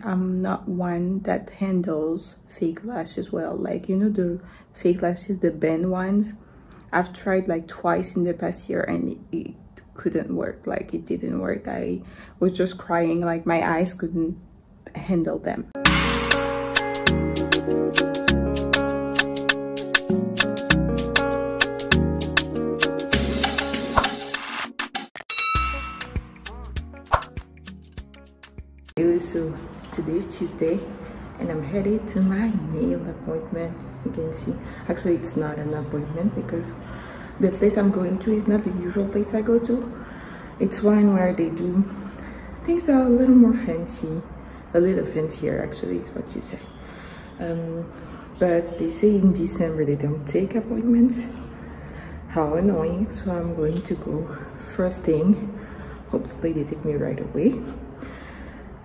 I'm not one that handles fake lashes well. Like, you know, the fake lashes, the bend ones. I've tried like twice in the past year and it couldn't work. Like, it didn't work. I was just crying, like my eyes couldn't handle them. So today's Tuesday and I'm headed to my nail appointment. You can see, actually it's not an appointment because the place I'm going to is not the usual place I go to. It's one where they do things that are a little more fancy, a little fancier actually is what you say. But they say in December they don't take appointments. How annoying. So I'm going to go first thing. Hopefully they take me right away.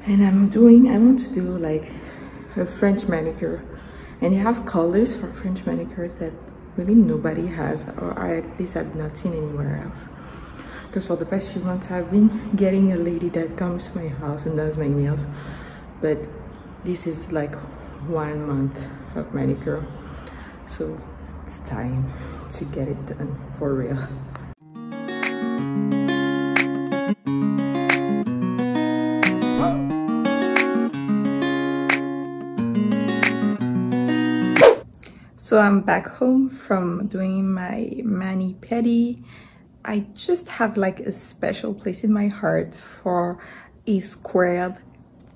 And I want to do like a French manicure, and they have colors for French manicures that really nobody has, or at least I've not seen anywhere else. Because for the past few months I've been getting a lady that comes to my house and does my nails, but this is like 1 month of manicure, so it's time to get it done for real. So I'm back home from doing my mani-pedi. I just have like a special place in my heart for a squared,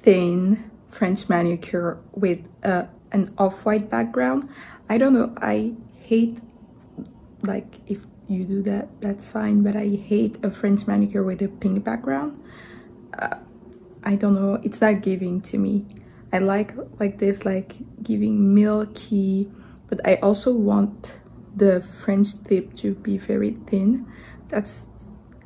thin French manicure with an off-white background. I don't know, I hate, like if you do that, that's fine, but I hate a French manicure with a pink background. I don't know, it's not giving to me. I like this, like giving milky, but I also want the French tip to be very thin. That's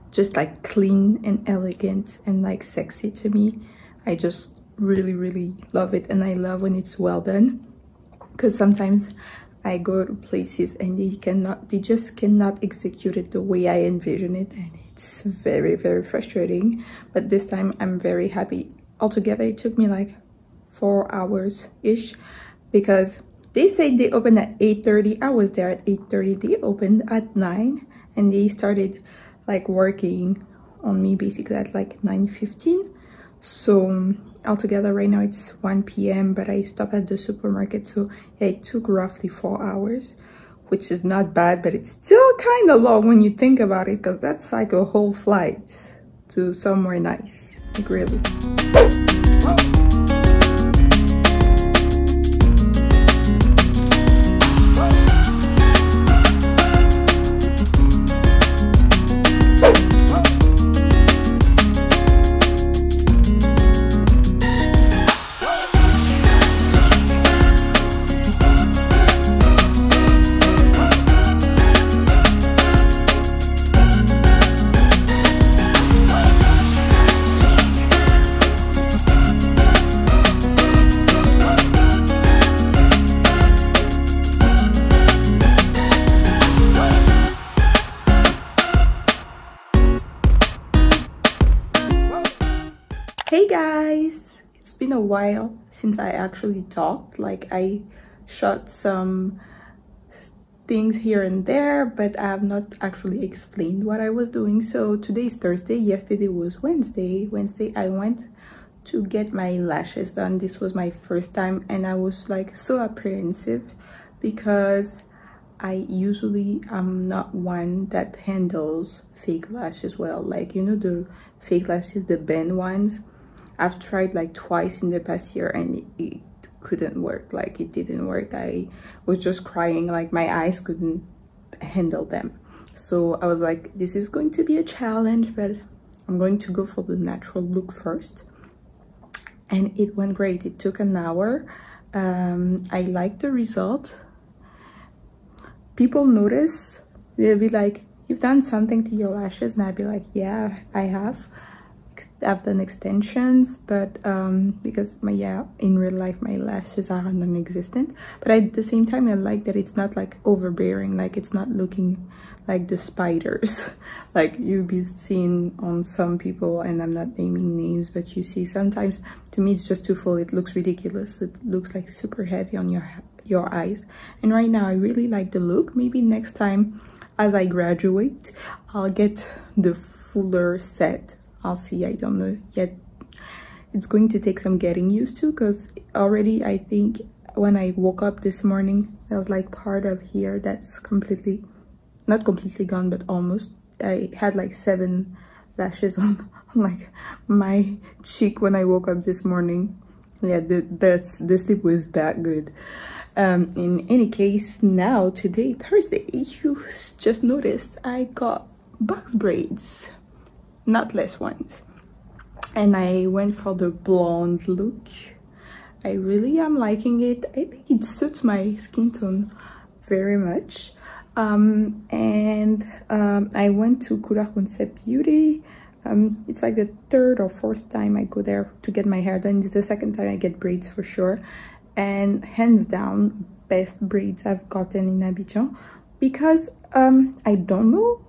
just like clean and elegant and like sexy to me. I just really love it, and I love when it's well done, because sometimes I go to places and they just cannot execute it the way I envision it, and it's very frustrating. But this time I'm very happy. Altogether it took me like 4 hours ish, because they said they opened at 8:30. I was there at 8:30. They opened at 9, and they started like working on me basically at like 9:15. So altogether right now it's 1 p.m. but I stopped at the supermarket, so yeah, it took roughly 4 hours, which is not bad, but it's still kind of long when you think about it, because that's like a whole flight to somewhere nice, like really. Hey guys, it's been a while since I actually talked. Like, I shot some things here and there, but I have not actually explained what I was doing. So today is Thursday, yesterday was Wednesday. I went to get my lashes done. This was my first time, and I was like so apprehensive because I usually am not one that handles fake lashes well. Like, you know, the fake lashes, the bend ones. I've tried like twice in the past year and it couldn't work. Like, it didn't work. I was just crying, like my eyes couldn't handle them. So I was like, this is going to be a challenge, but I'm going to go for the natural look first. And it went great. It took an hour. I like the result. People notice, they'll be like, you've done something to your lashes, and I'd be like, yeah, I have. I've done extensions, but because in real life my lashes are non-existent, but at the same time I like that it's not like overbearing, like it's not looking like the spiders like you'll be seeing on some people, and I'm not naming names, but you see sometimes. To me it's just too full. It looks ridiculous. It looks like super heavy on your eyes, and right now I really like the look. Maybe next time as I graduate I'll get the fuller set. I'll see. I don't know yet. It's going to take some getting used to, because already I think when I woke up this morning there was like part of here that's completely, not completely gone, but almost. I had like 7 lashes on like my cheek when I woke up this morning. Yeah, the sleep was that good. In any case, now today, Thursday, you just noticed I got box braids, knotless ones, and I went for the blonde look. I really am liking it. I think it suits my skin tone very much. I went to Couleur Concept Beauty. It's like the 3rd or 4th time I go there to get my hair done. It's the 2nd time I get braids for sure, and hands down best braids I've gotten in Abidjan, because I don't know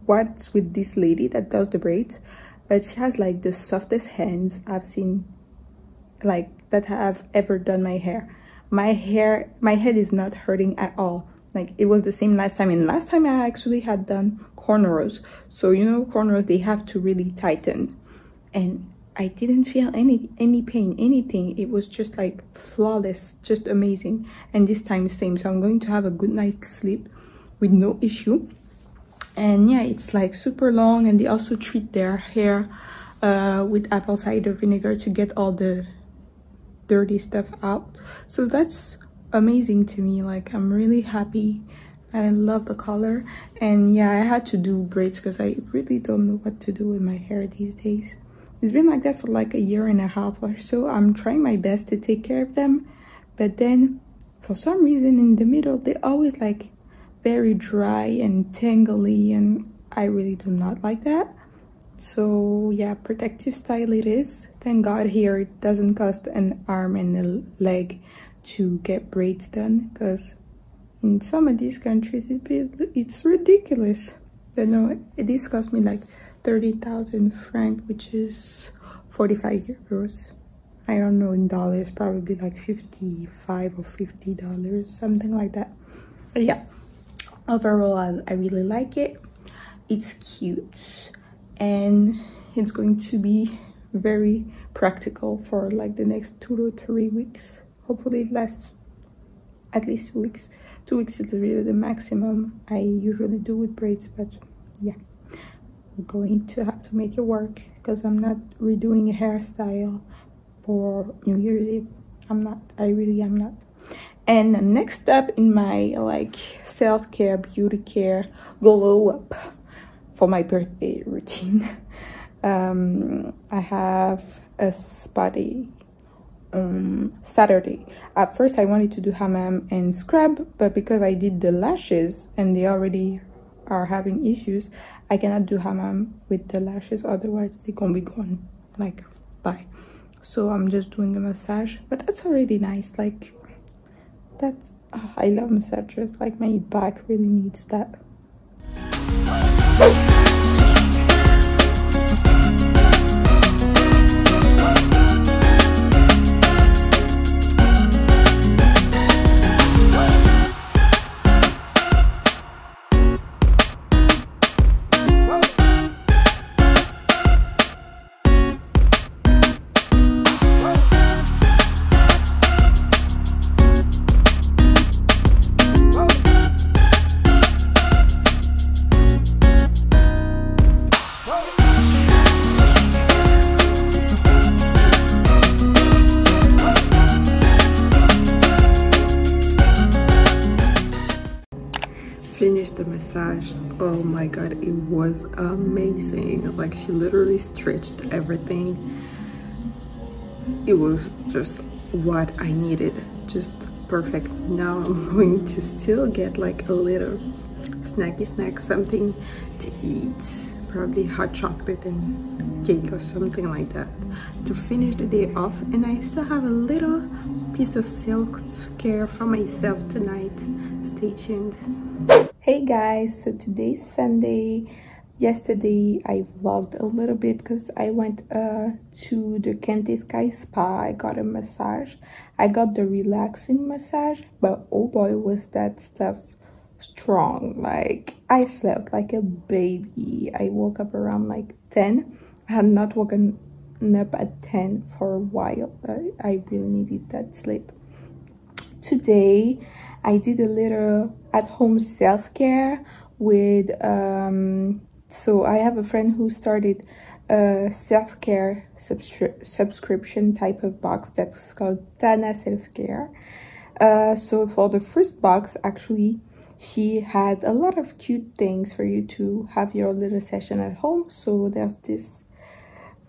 what's with this lady that does the braids, but she has like the softest hands I've seen, like that have ever done my hair. My head is not hurting at all. Like it was the same last time, and last time I actually had done cornrows. So you know, cornrows, they have to really tighten, and I didn't feel any pain, anything. It was just like flawless, just amazing. And this time same, so I'm going to have a good night's sleep with no issue. And yeah, it's like super long, and they also treat their hair with apple cider vinegar to get all the dirty stuff out. So that's amazing to me. Like I'm really happy. I love the color. And yeah, I had to do braids because I really don't know what to do with my hair these days. It's been like that for like a year and a half or so. I'm trying my best to take care of them, but then for some reason in the middle they're always like very dry and tangly, and I really do not like that. So yeah, protective style it is. Thank God here it doesn't cost an arm and a leg to get braids done, because in some of these countries it's ridiculous. You know, this cost me like 30,000 francs, which is 45 euros. I don't know in dollars, probably like 55 or $50, something like that. But yeah, overall I really like it. It's cute, and it's going to be very practical for like the next 2 to 3 weeks. Hopefully it lasts at least 2 weeks. 2 weeks is really the maximum I usually do with braids, but yeah, I'm going to have to make it work, because I'm not redoing a hairstyle for New Year's Eve. I'm not. I really am not. And the next step in my like self-care, beauty care, glow up for my birthday routine, I have a spa day Saturday. At first I wanted to do hammam and scrub, but because I did the lashes and they already are having issues, I cannot do hammam with the lashes, otherwise they're gonna be gone, like bye. So I'm just doing a massage, but that's already nice. Like that's I love massages. Like my back really needs that. Finished the massage. Oh my god, it was amazing. Like she literally stretched everything. It was just what I needed, just perfect. Now I'm going to still get like a little snack, something to eat, probably hot chocolate and cake or something like that, to finish the day off. And I still have a little piece of self-care for myself tonight. Stay tuned. Hey guys, so today's Sunday. Yesterday I vlogged a little bit because I went to the Kente Sky Spa. I got a massage. I got the relaxing massage, but oh boy was that stuff strong. Like, I slept like a baby. I woke up around like 10. I had not woken up at 10 for a while. I really needed that sleep. Today I did a little at-home self-care with so I have a friend who started a self-care subscription type of box that's called Tana Self-Care. So for the first box, actually, she had a lot of cute things for you to have your little session at home. So there's this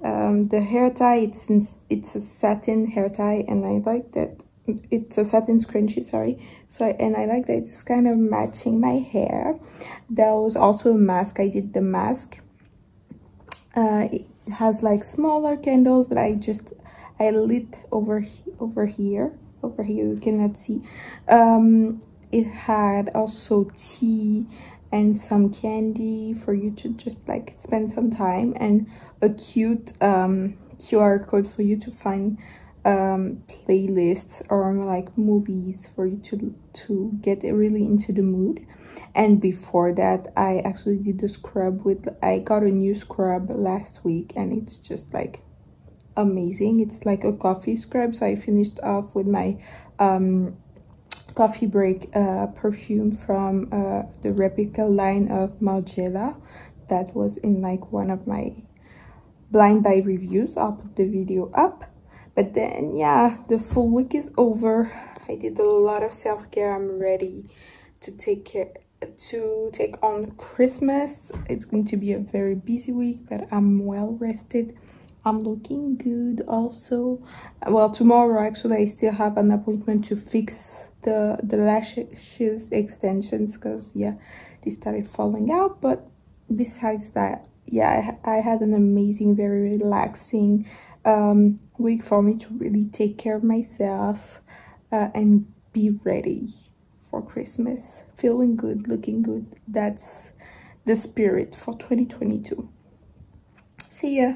the hair tie. It's a satin hair tie, and I like that. It's a satin scrunchie, sorry. So and I like that it's kind of matching my hair. There was also a mask. I did the mask. It has like smaller candles that I lit over here. You cannot see. It had also tea and some candy for you to just like spend some time, and a cute QR code for you to find playlists or like movies for you to get really into the mood. And before that, I actually did the scrub I got a new scrub last week, and it's just like amazing. It's like a coffee scrub, so I finished off with my coffee break perfume from the replica line of Margiela that was in like one of my blind buy reviews. I'll put the video up. But then, yeah, the full week is over. I did a lot of self-care. I'm ready to take on Christmas. It's going to be a very busy week, but I'm well rested. I'm looking good also. Well, tomorrow, actually, I still have an appointment to fix the lashes extensions because, yeah, they started falling out. But besides that, yeah, I had an amazing, very relaxing week for me to really take care of myself and be ready for Christmas. Feeling good, looking good. That's the spirit for 2022. See ya.